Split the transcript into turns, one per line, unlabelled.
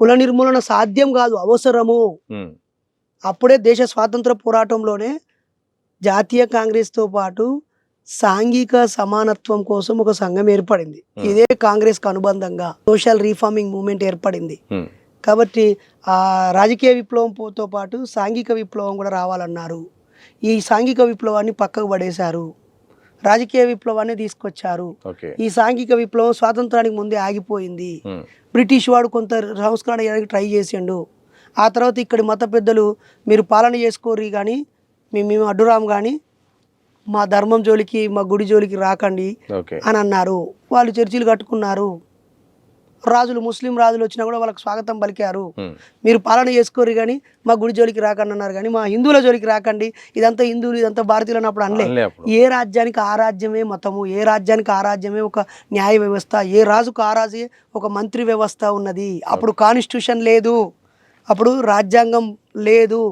కుల నిర్మూలన సాధ్యం కాదు, అవసరము. అప్పుడే దేశ స్వాతంత్ర పోరాటంలోనే జాతీయ కాంగ్రెస్తో పాటు సాంఘిక సమానత్వం కోసం ఒక సంఘం ఏర్పడింది. ఇదే కాంగ్రెస్కి అనుబంధంగా సోషల్ రీఫార్మింగ్ మూవ్మెంట్ ఏర్పడింది. కాబట్టి ఆ రాజకీయ విప్లవంతో పాటు సాంఘిక విప్లవం కూడా రావాలన్నారు. ఈ సాంఘిక విప్లవాన్ని పక్కకు పడేశారు, రాజకీయ విప్లవాన్ని తీసుకొచ్చారు. ఈ సాంఘిక విప్లవం స్వాతంత్రానికి ముందే ఆగిపోయింది. బ్రిటిష్ వాడు కొంత సంస్కరణ చేయడానికి ట్రై చేసిండు. ఆ తర్వాత ఇక్కడి మత పెద్దలు మీరు పాలన చేసుకోర్రి కానీ మేము అడ్డురాము, కానీ మా ధర్మం జోలికి మా గుడి జోలికి రాకండి అని అన్నారు. వాళ్ళు చర్చిలు కట్టుకున్నారు. రాజులు, ముస్లిం రాజులు వచ్చినా కూడా వాళ్ళకి స్వాగతం పలికారు. మీరు పాలన చేసుకోరు కానీ మా గుడి జోలికి రాకండి అన్నారు, కానీ మా హిందువుల జోలికి రాకండి, ఇదంతా హిందువులు ఇదంతా భారతీయులు అన్నప్పుడు అనలే. ఏ రాజ్యానికి ఆ రాజ్యమే మతము, ఏ రాజ్యానికి ఆ రాజ్యమే ఒక న్యాయ వ్యవస్థ, ఏ రాజుకు ఆ రాజే ఒక మంత్రి వ్యవస్థ ఉన్నది. అప్పుడు కాన్స్టిట్యూషన్ లేదు, అప్పుడు రాజ్యాంగం లేదు.